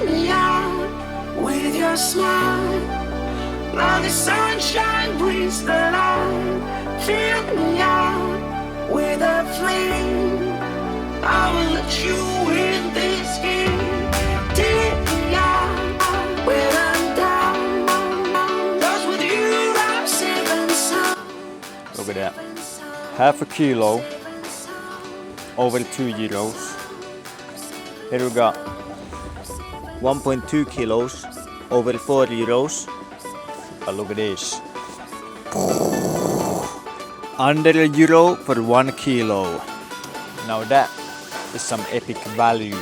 me out with your smile. Now the sunshine brings the light. Fill me out with a flame. I will let you in this game. Take me out when I'm down. 'Cause with you I'm safe and sound. Look at that. Half a kilo over 2 euros. Here we got 1.2 kilos over 4 euros. But look at this. Under €1 for 1 kilo. Now that is some epic value.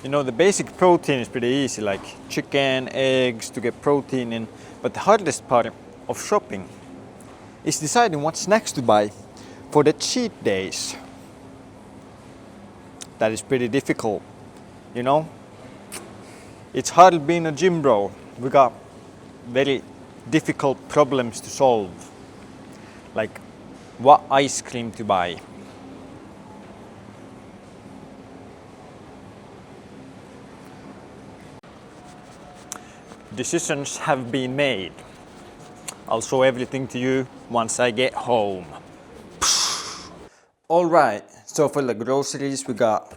You know, the basic protein is pretty easy, like chicken, eggs to get protein in, but the hardest part of shopping is deciding what snacks to buy for the cheat days. That is pretty difficult, you know? It's hard being a gym bro. We got very difficult problems to solve, like what ice cream to buy. Decisions have been made. I'll show everything to you once I get home. Alright, so for the groceries we got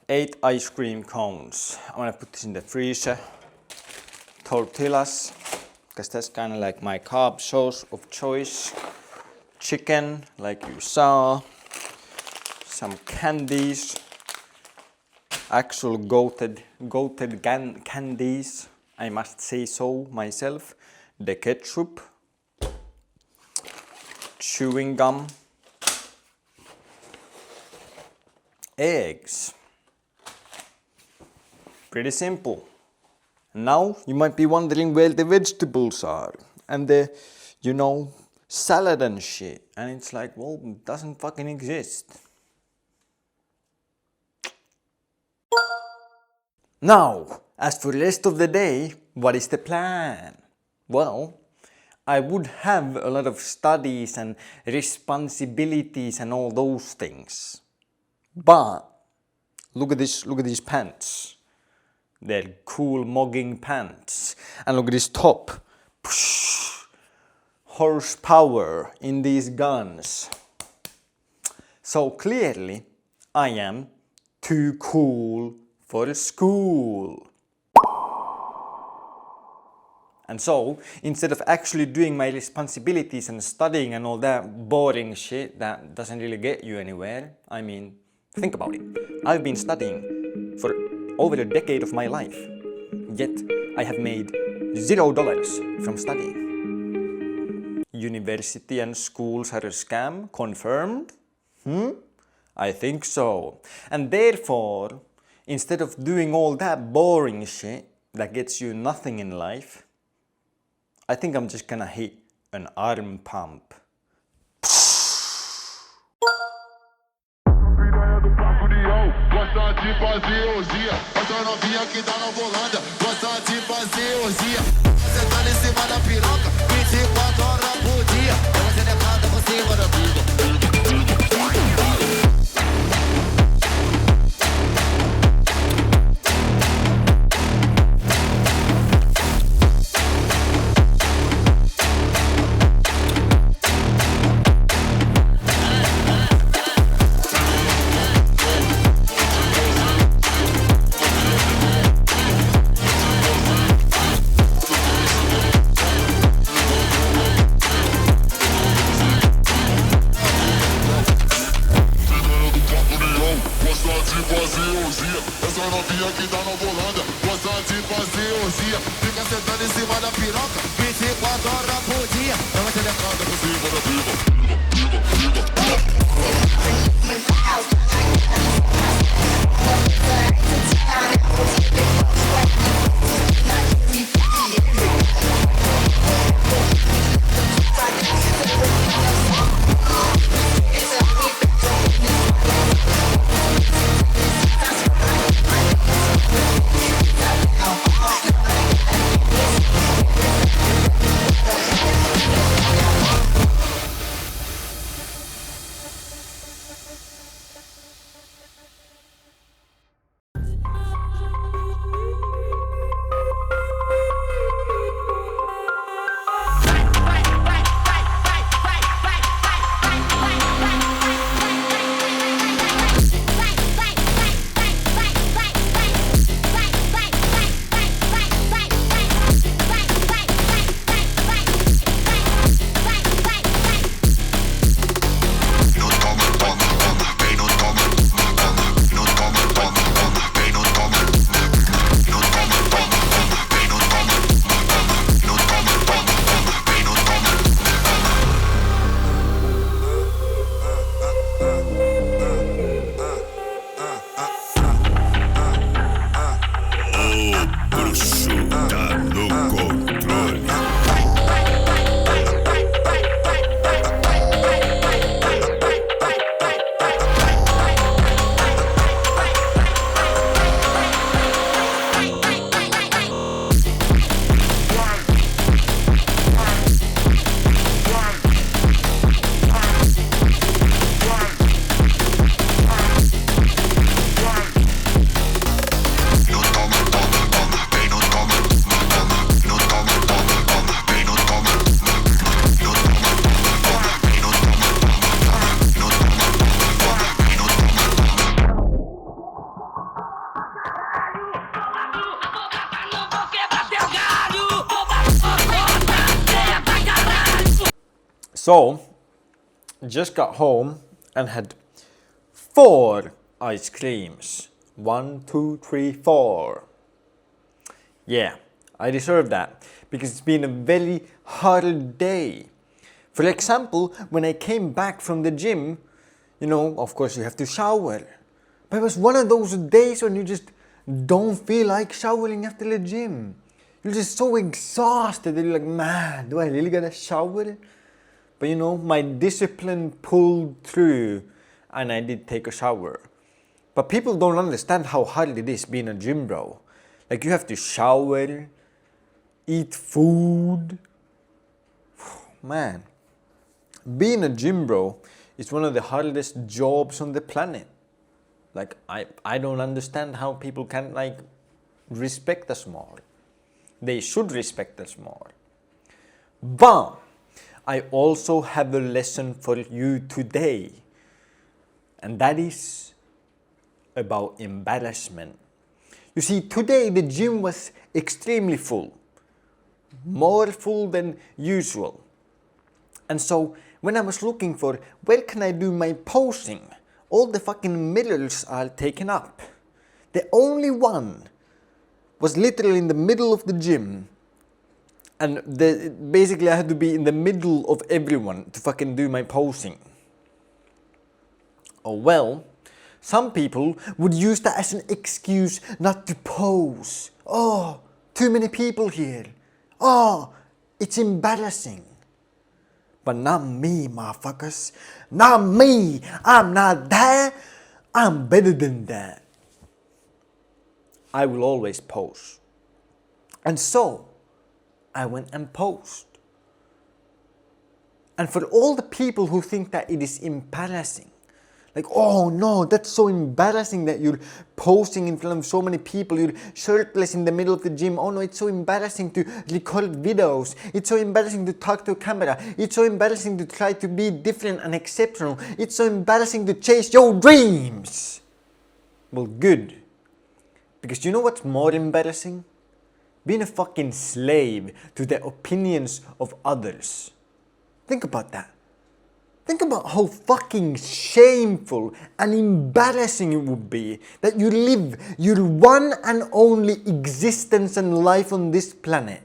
8 ice cream cones. I'm gonna put this in the freezer. Tortillas, because that's kind of like my carb source of choice. Chicken, like you saw. Some candies. Actual goated candies. I must say so myself. The ketchup, chewing gum, eggs. Pretty simple. Now you might be wondering where the vegetables are and the, you know, salad and shit. And it's like, well, it doesn't fucking exist. Now, as for the rest of the day, what is the plan? Well, I would have a lot of studies and responsibilities and all those things. But look at these pants. They're cool mogging pants. And look at this top. Horsepower in these guns. So clearly, I am too cool for school. And so, instead of actually doing my responsibilities and studying and all that boring shit that doesn't really get you anywhere, I mean, think about it. I've been studying for over a decade of my life, yet I have made $0 from studying. University and schools are a scam, confirmed? I think so. And therefore, instead of doing all that boring shit that gets you nothing in life, I think I'm just gonna hit an arm pump. So, just got home and had 4 ice creams. 1, 2, 3, 4. Yeah, I deserve that because it's been a very hard day. For example, when I came back from the gym, of course you have to shower. But it was one of those days when you just don't feel like showering after the gym. You're just so exhausted that you're like, man, do I really gotta shower? But my discipline pulled through and I did take a shower. But people don't understand how hard it is being a gym bro. Like you have to shower, eat food. Man, being a gym bro is one of the hardest jobs on the planet. Like I don't understand how people can respect us more. They should respect us more. But I also have a lesson for you today. And that is about embarrassment. You see, today the gym was extremely full. More full than usual. And so when I was looking for where can I do my posing, all the fucking mirrors are taken up. The only one was literally in the middle of the gym. And basically I had to be in the middle of everyone to fucking do my posing. Oh well, some people would use that as an excuse not to pose. Oh, too many people here. Oh, it's embarrassing. But not me, motherfuckers. Not me. I'm not that. I'm better than that. I will always pose. And so, I went and posed. And for all the people who think that it is embarrassing, like, oh no, that's so embarrassing that you're posing in front of so many people, you're shirtless in the middle of the gym. Oh no, it's so embarrassing to record videos. It's so embarrassing to talk to a camera. It's so embarrassing to try to be different and exceptional. It's so embarrassing to chase your dreams. Well, good. Because you know what's more embarrassing? Being a fucking slave to the opinions of others. Think about that. Think about how fucking shameful and embarrassing it would be that you live your one and only existence and life on this planet.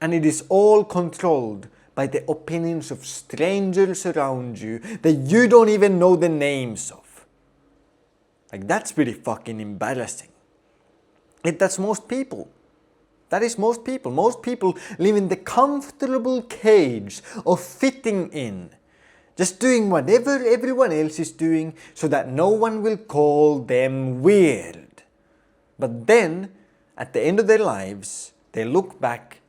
And it is all controlled by the opinions of strangers around you that you don't even know the names of. Like, that's pretty fucking embarrassing. That's most people. That is most people. Most people live in the comfortable cage of fitting in. Just doing whatever everyone else is doing so that no one will call them weird. But then, at the end of their lives, they look back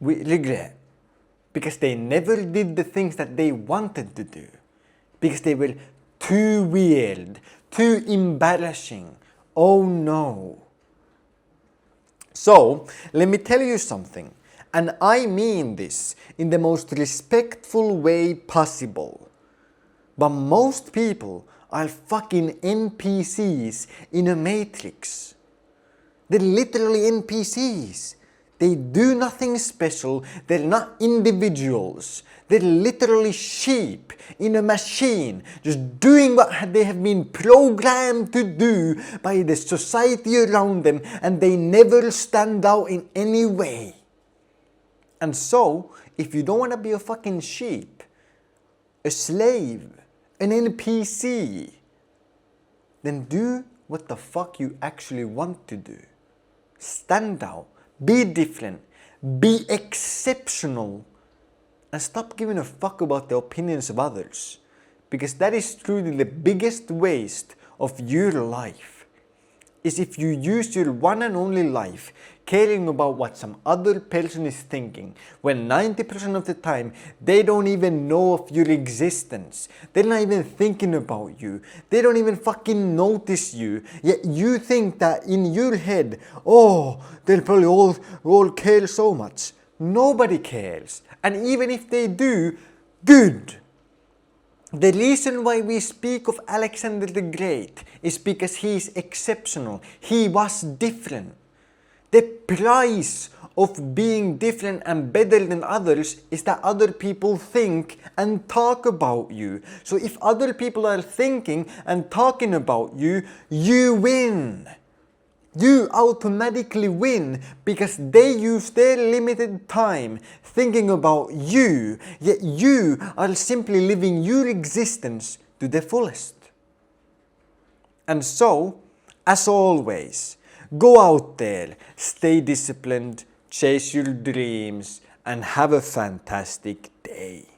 with regret. Because they never did the things that they wanted to do. Because they were too weird, too embarrassing. Oh no. So, let me tell you something, and I mean this in the most respectful way possible. But most people are fucking NPCs in a matrix. They're literally NPCs. They do nothing special, they're not individuals. They're literally sheep in a machine, just doing what they have been programmed to do by the society around them, and they never stand out in any way. And so, if you don't want to be a fucking sheep, a slave, an NPC, then do what the fuck you actually want to do. Stand out, be different, be exceptional, and stop giving a fuck about the opinions of others. Because that is truly the biggest waste of your life. Is if you use your one and only life caring about what some other person is thinking, when 90% of the time they don't even know of your existence. They're not even thinking about you. They don't even fucking notice you. Yet you think that in your head, oh, they'll probably all care so much. Nobody cares. And even if they do, good. The reason why we speak of Alexander the Great is because he is exceptional. He was different. The price of being different and better than others is that other people think and talk about you. So if other people are thinking and talking about you, you win. You automatically win because they use their limited time thinking about you, yet you are simply living your existence to the fullest. And so, as always, go out there, stay disciplined, chase your dreams, and have a fantastic day.